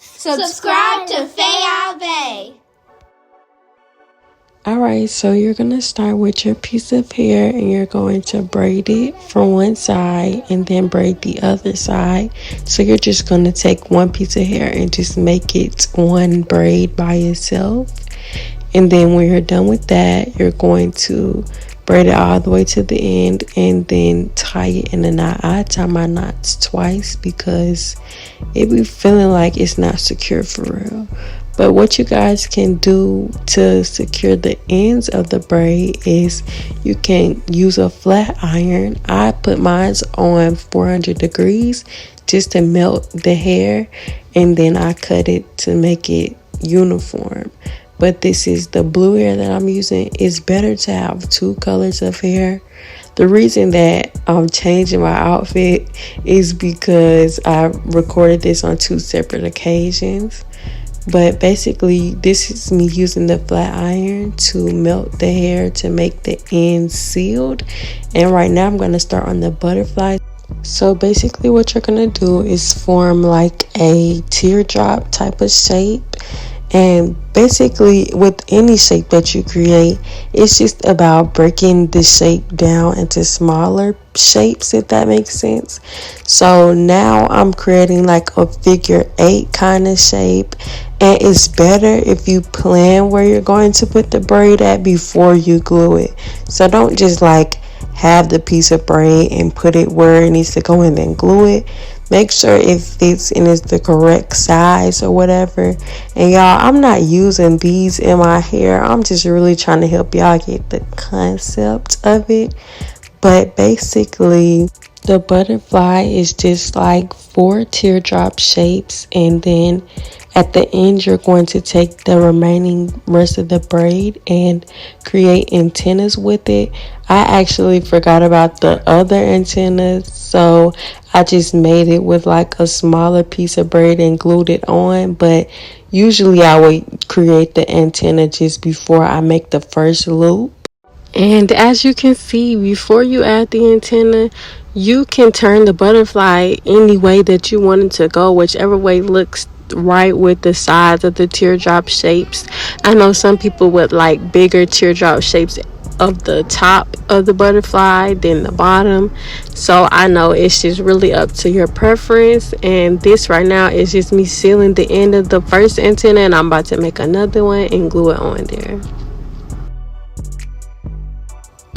Subscribe to Faye Bay. Alright, so you're going to start with your piece of hair and you're going to braid it from one side and then braid the other side. So you're just going to take one piece of hair and just make it one braid by itself. And then when you're done with that, you're going to braid it all the way to the end and then tie it in a knot. I tie my knots twice because it be feeling like it's not secure for real. But what you guys can do to secure the ends of the braid is you can use a flat iron. I put mine on 400 degrees just to melt the hair, and then I cut it to make it uniform. But this is the blue hair that I'm using. It's better to have two colors of hair. The reason that I'm changing my outfit is because I recorded this on two separate occasions. But basically, this is me using the flat iron to melt the hair to make the ends sealed. And right now I'm going to start on the butterfly. So basically what you're going to do is form like a teardrop type of shape. And basically with any shape that you create, it's just about breaking the shape down into smaller shapes, if that makes sense. So now I'm creating like a figure 8 kind of shape, and it's better if you plan where you're going to put the braid at before you glue it. So don't just like have the piece of braid and put it where it needs to go and then glue it. Make sure it fits and is the correct size or whatever. And y'all, I'm not using beads in my hair. I'm just really trying to help y'all get the concept of it. But basically, the butterfly is just like 4 teardrop shapes, and then at the end you're going to take the remaining rest of the braid and create antennas with it. I actually forgot about the other antennas, so I just made it with like a smaller piece of braid and glued it on. But usually I would create the antenna just before I make the first loop. And as you can see, before you add the antenna, you can turn the butterfly any way that you want it to go, whichever way looks right with the size of the teardrop shapes. I know some people would like bigger teardrop shapes of the top of the butterfly than the bottom. So I know it's just really up to your preference. And this right now is just me sealing the end of the first antenna, and I'm about to make another one and glue it on there.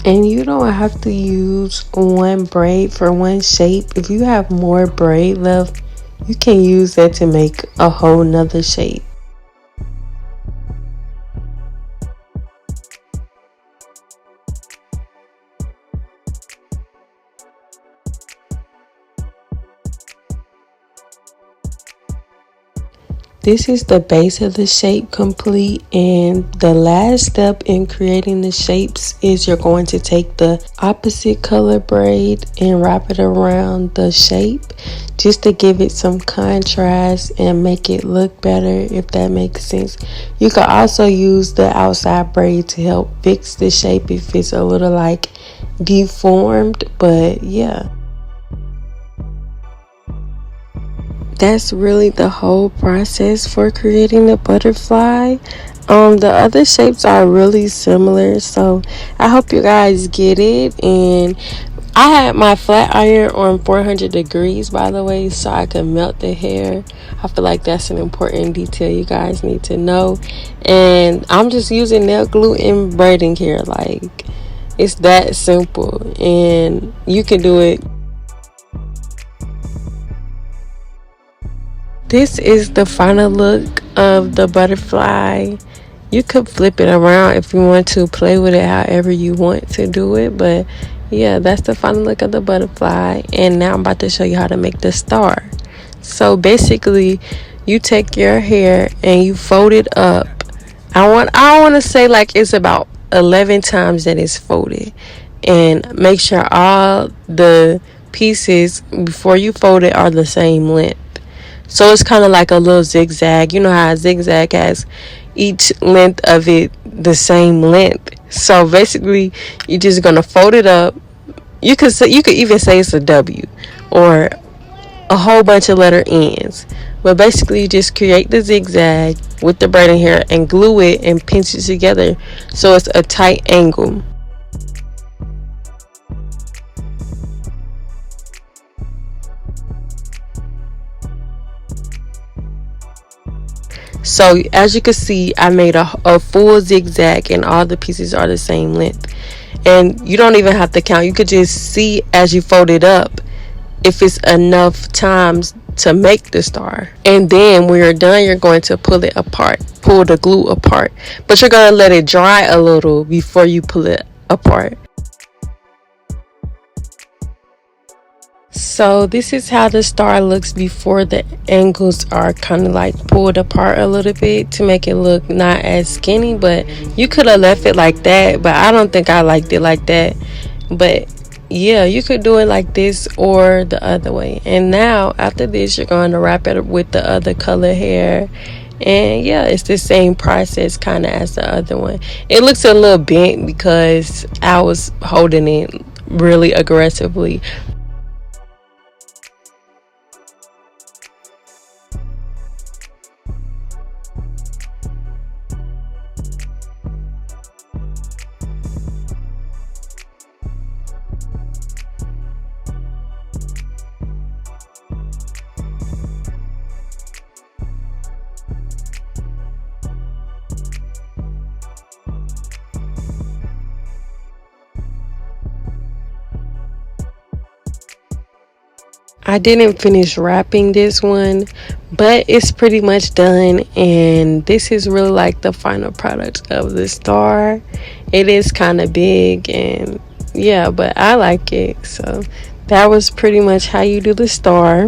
And you don't have to use one braid for one shape. If you have more braid left, you can use that to make a whole nother shape. This is the base of the shape complete, and the last step in creating the shapes is you're going to take the opposite color braid and wrap it around the shape just to give it some contrast and make it look better, if that makes sense. You can also use the outside braid to help fix the shape if it's a little like deformed, but yeah. That's really the whole process for creating the butterfly. The other shapes are really similar, so I hope you guys get it. And I had my flat iron on 400 degrees, by the way, so I could melt the hair. I feel like that's an important detail you guys need to know. And I'm just using nail glue and braiding hair. Like, it's that simple, and you can do it. This is the final look of the butterfly. You could flip it around if you want to, play with it however you want to do it. But yeah, that's the final look of the butterfly. And now I'm about to show you how to make the star. So basically, you take your hair and you fold it up. I want to say like it's about 11 times that it's folded. And make sure all the pieces before you fold it are the same length. So it's kind of like a little zigzag. You know how a zigzag has each length of it the same length. So basically, you're just gonna fold it up. You could even say it's a W, or a whole bunch of letter ends. But basically, you just create the zigzag with the braiding hair and glue it and pinch it together so it's a tight angle. So as you can see, I made a full zigzag and all the pieces are the same length. And you don't even have to count. You could just see as you fold it up if it's enough times to make the star. And then when you're done, you're going to pull it apart, pull the glue apart. But you're going to let it dry a little before you pull it apart. So this is how the star looks before the angles are kind of like pulled apart a little bit to make it look not as skinny. But you could have left it like that, but I don't think I liked it like that. But yeah, you could do it like this or the other way. And now after this, you're going to wrap it with the other color hair. And yeah, it's the same process kind of as the other one. It looks a little bent because I was holding it really aggressively. I didn't finish wrapping this one, but it's pretty much done, and this is really like the final product of the star. It is kind of big, and yeah, but I like it. So that was pretty much how you do the star.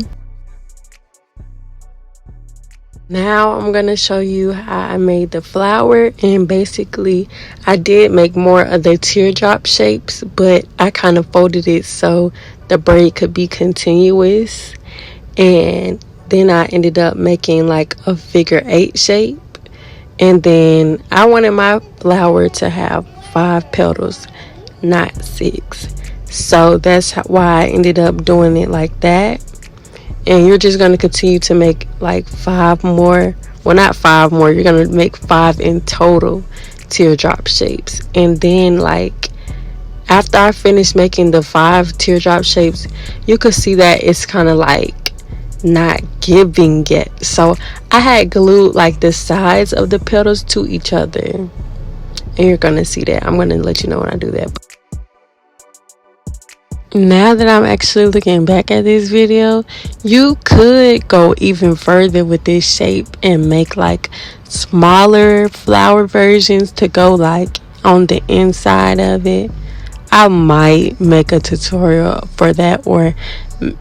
Now I'm going to show you how I made the flower, and basically I did make more of the teardrop shapes, but I kind of folded it so the braid could be continuous, and then I ended up making like a figure 8 shape, and then I wanted my flower to have 5 petals, not 6, so that's why I ended up doing it like that. And you're just going to continue to make like 5 more, well, not 5 more, you're going to make 5 in total teardrop shapes. And then like after I finish making the 5 teardrop shapes, you could see that it's kind of like not giving yet, so I had glued like the sides of the petals to each other, and you're going to see that. I'm going to let you know when I do that. Now that I'm actually looking back at this video, you could go even further with this shape and make like smaller flower versions to go like on the inside of it. I might make a tutorial for that, or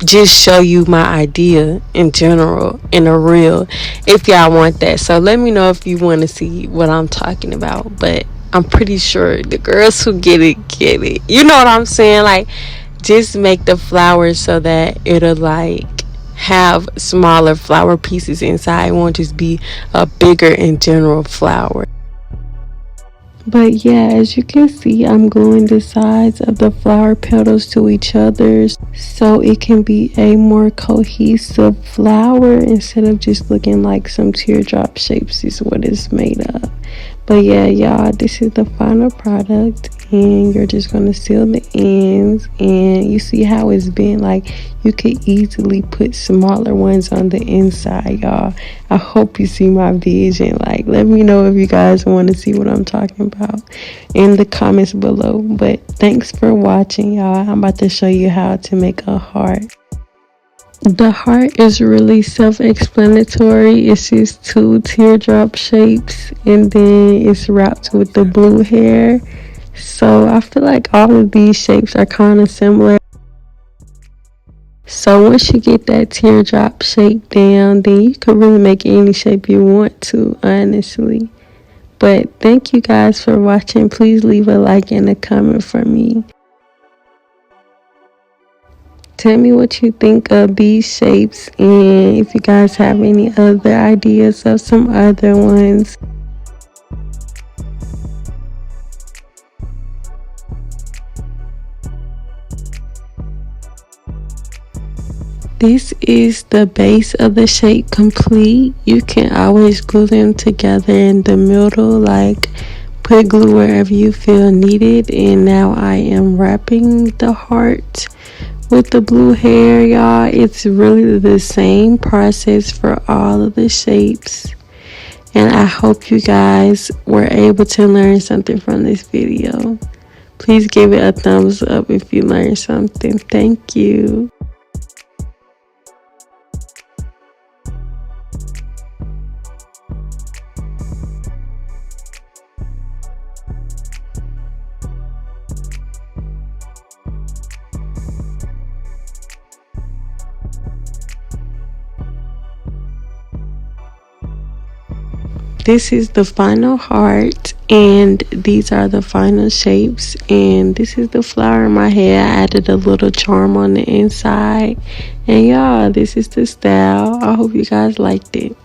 just show you my idea in general in a reel if y'all want that. So let me know if you want to see what I'm talking about. But I'm pretty sure the girls who get it, you know what I'm saying? Like, just make the flowers so that it'll like have smaller flower pieces inside. It won't just be a bigger and general flower. But yeah, as you can see, I'm gluing the sides of the flower petals to each other so it can be a more cohesive flower instead of just looking like some teardrop shapes is what it's made of. But yeah, y'all, this is the final product, and you're just going to seal the ends, and you see how it's been. Like, you could easily put smaller ones on the inside, y'all. I hope you see my vision. Like, let me know if you guys want to see what I'm talking about in the comments below. But thanks for watching, y'all. I'm about to show you how to make a heart. The heart is really self-explanatory. It's just 2 teardrop shapes, and then it's wrapped with the blue hair. So I feel like all of these shapes are kind of similar. So once you get that teardrop shape down, then you can really make any shape you want to, honestly. But thank you guys for watching. Please leave a like and a comment for me. Tell me what you think of these shapes, and if you guys have any other ideas of some other ones. This is the base of the shape complete. You can always glue them together in the middle, like put glue wherever you feel needed. And now I am wrapping the heart with the blue hair, y'all. It's really the same process for all of the shapes. And I hope you guys were able to learn something from this video. Please give it a thumbs up if you learned something. Thank you. This is the final heart, and these are the final shapes, and this is the flower in my hair. I added a little charm on the inside, and y'all, this is the style. I hope you guys liked it.